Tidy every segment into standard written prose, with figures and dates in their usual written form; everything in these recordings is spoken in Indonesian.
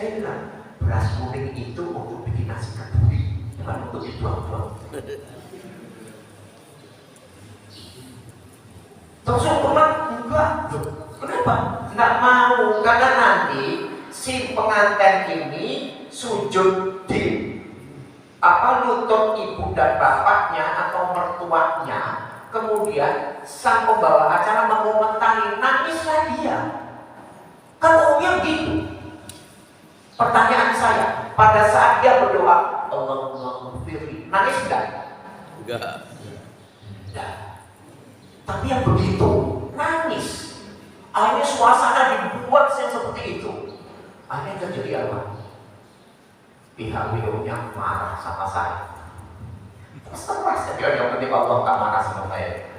Saya bilang, beras kuning itu untuk bikin nasi kebuli, bukan untuk dibuang-buang. Terus hukuman enggak, kenapa? Enggak mau, karena nanti si pengantin ini sujud di lutut ibu dan bapaknya atau mertuanya, kemudian sang pembawa acara mengomentari, nangislah dia. Kan umumnya gitu. Pertanyaan saya, pada saat dia berdoa, Allahumma ghfirli, nangis enggak? Enggak. Tapi yang begitu, nangis. Akhirnya suasana dibuat seperti itu. Akhirnya terjadi apa? Pihak beliaunya marah sama saya. Terus saja yang penting Allah tak marah sama saya.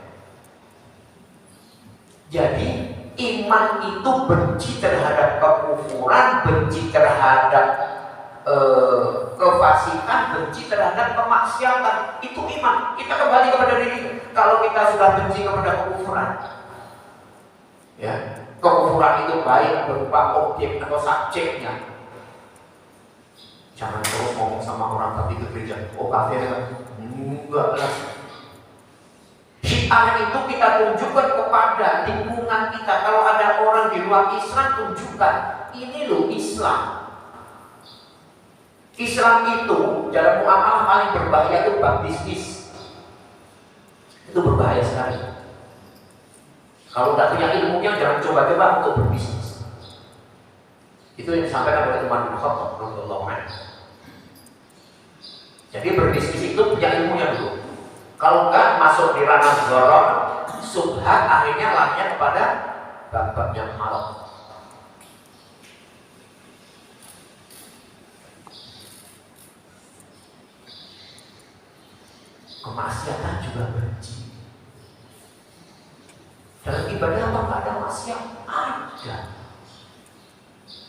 Jadi iman itu benci terhadap kekufuran, benci terhadap kefasikan, benci terhadap kemaksiatan. Itu iman. Kita kembali kepada diri. Kalau kita sudah benci kepada kekufuran, ya, kekufuran itu baik berupa objek atau subjeknya. Jangan terus ngomong sama orang tapi ke gereja, oh kafir kan? Enggak lah. Syiar itu kita tunjukkan kepada lingkungan kita. Kalau ada orang di luar Islam, tunjukkan ini loh Islam. Islam itu dalam muamalah paling berbahaya itu bab bisnis. Itu berbahaya sekali. Kalau tidak punya ilmunya, jangan coba-coba untuk berbisnis. Itu yang disampaikan oleh Umar bin Khattab radhiyallahu anhu. Jadi berbisnis itu punya ilmunya dulu. Kalau enggak masuk di ranah dzaror, subhat, akhirnya larinya kepada bab-bab yang haram. Kemaksiatan juga benci. Dalam ibadah apa enggak ada maksiat? Ada.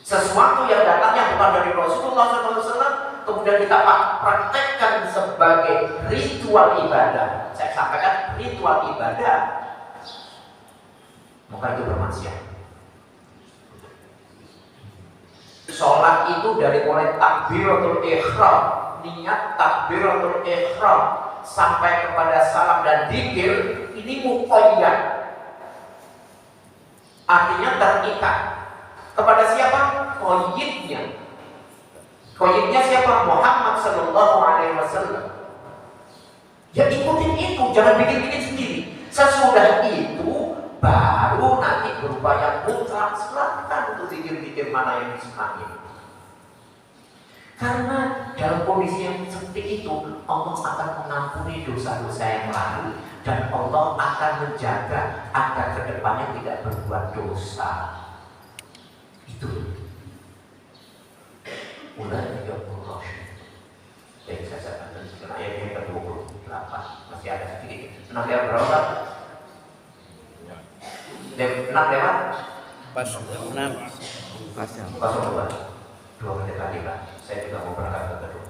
Sesuatu yang datangnya bukan dari Rasulullah SAW, kemudian kita praktekkan sebagai ritual ibadah. Saya sampaikan ritual ibadah, maka itu bermaksiat. Sholat itu dari mulai takbiratul ihram, niat takbiratul ihram sampai kepada salam dan dzikir, ini muqayyad. Artinya terikat. Kepada siapa? Qayyidnya. Qayyidnya siapa? Muhammad sallallahu alaihi wasallam. Ya ikutin itu, jangan bikin-bikin sendiri. Sesudah itu baru nanti berupaya mutlak selatan untuk zikir-zikir mana yang disenangi. Karena dalam kondisi yang seperti itu, Allah akan mengampuni dosa-dosa yang lalu dan Allah akan menjaga agar kedepannya tidak berbuat dosa. Itu mulai 30 baik saya lanjutkan ayat yang ke-28, masih ada sedikit. 6 lewat berapa? 6 lewat? Pas 6. Pasnya. Pas 2 menit lagi lah. Saya juga mau berangkat ke kedua.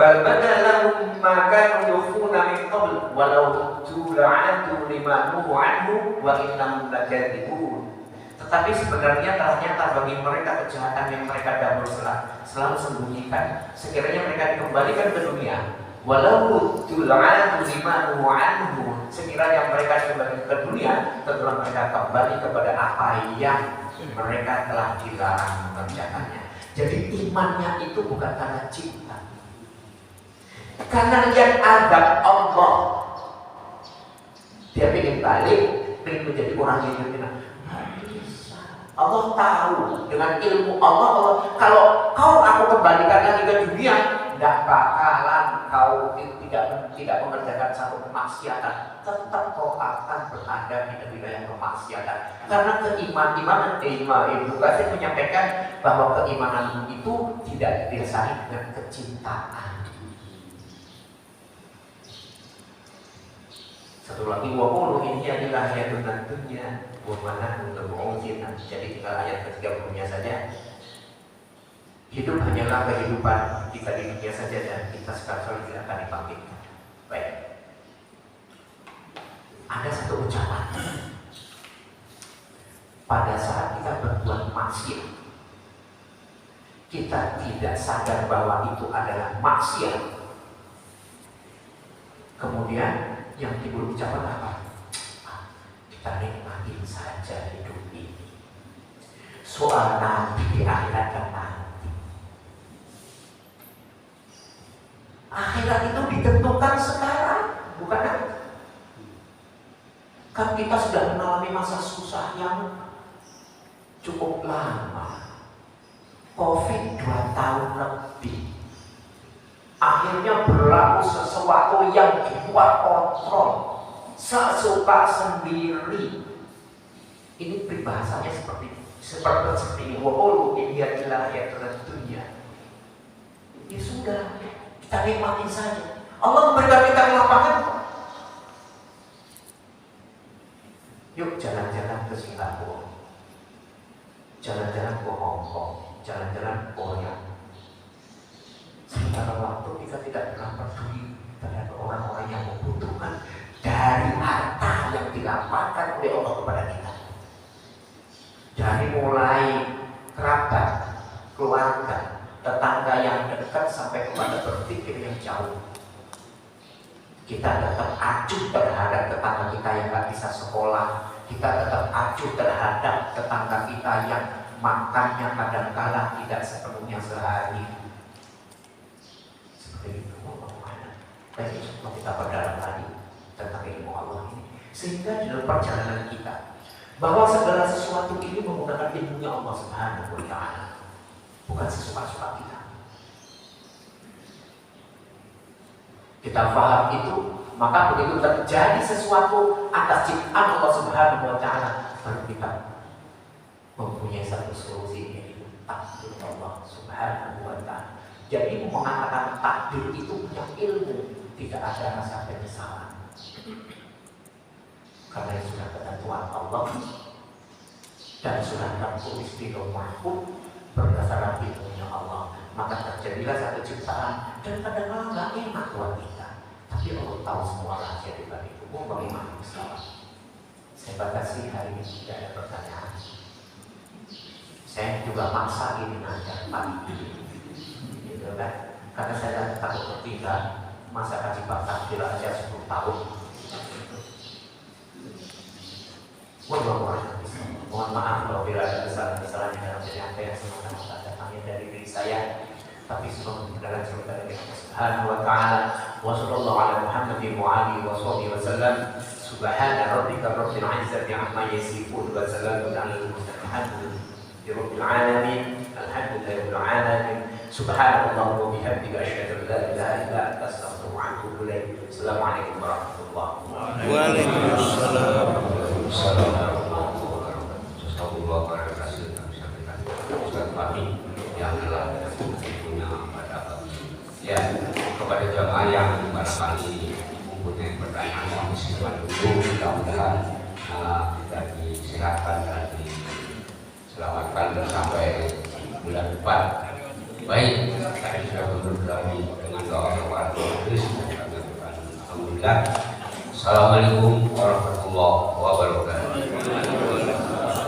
Bal badalahum ma kanu yukhuna min qabl walau ruddu la'adu lima nuhu anhu wa innahum lakadzibun. Tetapi sebenarnya ternyata bagi mereka kejahatan yang mereka dahulu selalu sembunyikan, sekiranya mereka dikembalikan ke dunia, walau ruddu la'adu lima nuhu anhu, sekiranya mereka dikembalikan ke dunia, tentulah mereka kembali kepada apa yang mereka telah dilarang mengerjakannya. Jadi imannya itu bukan karena cinta, karena yang adab Allah. Dia ingin balik, ingin menjadi orang yang benar. Allah tahu dengan ilmu Allah, kalau aku kembalikan lagi ke dunia, tidak bakalan kau tidak mengerjakan satu kemaksiatan, tetap kau akan berada di wilayah kemaksiatan. Karena keimanan Ibnu Katsir menyampaikan bahwa keimanan itu tidak didasari dengan kecintaan. Satu lagi, waqulu ini adalah hayatun dunya wa mana untuk mu'udzina. Jadi tinggal ayat ke-30-nya saja. Hidup hanyalah kehidupan kita di dunia saja dan kita sekali tidak akan dibangkitkan. Baik. Ada satu ucapan. Pada saat kita berbuat maksiat, kita tidak sadar bahwa itu adalah maksiat. Kemudian yang timbul ucapan apa? Kita nikmatin saja hidup ini. Soal nanti di akhirat kan nanti. Akhirat itu ditentukan sekarang, bukan nanti. Kan kita sudah mengalami masa susah yang cukup lama. Covid 2 tahun lebih. Akhirnya berlaku sesuatu yang dibuat kontrol, sesuka sendiri. Ini peribahasanya seperti ini. Wahulu inilah ya tentunya. Ya sudah, kita nikmatin saja. Allah memberikan kita lapangan. Yuk jalan-jalan ke Singapura, jalan-jalan ke Hong Kong, jalan-jalan ke Korea. Sementara waktu kita tidak pernah peduli terhadap orang-orang yang membutuhkan dari harta yang dilapangkan oleh Allah kepada kita. Dari mulai kerabat, keluarga, tetangga yang dekat sampai kepada berpikir yang jauh. Kita tetap acuh terhadap tetangga kita yang gak bisa sekolah. Kita tetap acuh terhadap tetangga kita yang makannya kadang-kala tidak sepenuhnya sehari. Dan semua kita berdalam lagi tentang ilmu Allah ini, sehingga dalam perjalanan kita bahwa segala sesuatu ini menggunakan ilmunya Allah Subhanahu wa Ta'ala, bukan sesuka-suka kita. Kita paham itu, maka begitu terjadi sesuatu atas ciptaan Allah Subhanahu wa Ta'ala, baru kita mempunyai satu solusi, yaitu takdir Allah Subhanahu wa Ta'ala. Jadi mengatakan takdir itu punya ilmu, tidak ada rasa penyesalan. Karena itu sudah ketentuan Allah dan sudah tertulis di Lauh Mahfuz berdasarkan ilmunya Allah. Maka terjadilah satu ciptaan dan kadang-kadang nggak enak buat kita. Tapi Allah tahu semua rahasia di balik itu. Bagaimana Islam? Saya batasi hari ini tidak ada pertanyaan. Saya juga maksa ini aja pagi. Gitu kan? Karena saya takut tertinggal. Masa kaji takdir aja 10 tahun. Mohon maaf kalau bila ada kesalahan-kesalahan dalam penyampaian semata-mata datangnya dari diri saya, tapi semua adalah cerita dari Allah Subhanahu wa Ta'ala. Wa sallallahu ala Muhammadin wa alihi wa sahbihi wa sallam. Subhana rabbika rabbil izzati amma yasifun wa salamun alal mursalin. Rabbil alamin. Alhamdulillahi rabbil alamin. Subhanallah wa bihamdihi asyhadu an la ilaha illa anta astaghfiruka wa atubu ilaik. Assalamualaikum warahmatullahi wabarakatuh. Waalaikumsalam. Ustaz Fahmi yang telah punya pada kami, ya, kepada jamaah yang barangkali mempunyai pertanyaan yang bersifat dulu, mudah-mudahan kita disehatkan dan diselamatkan sampai bulan depan. Baik, tadi sudah berdoa dengan doa Tuhan. Alhamdulillah. Assalamualaikum warahmatullahi wabarakatuh.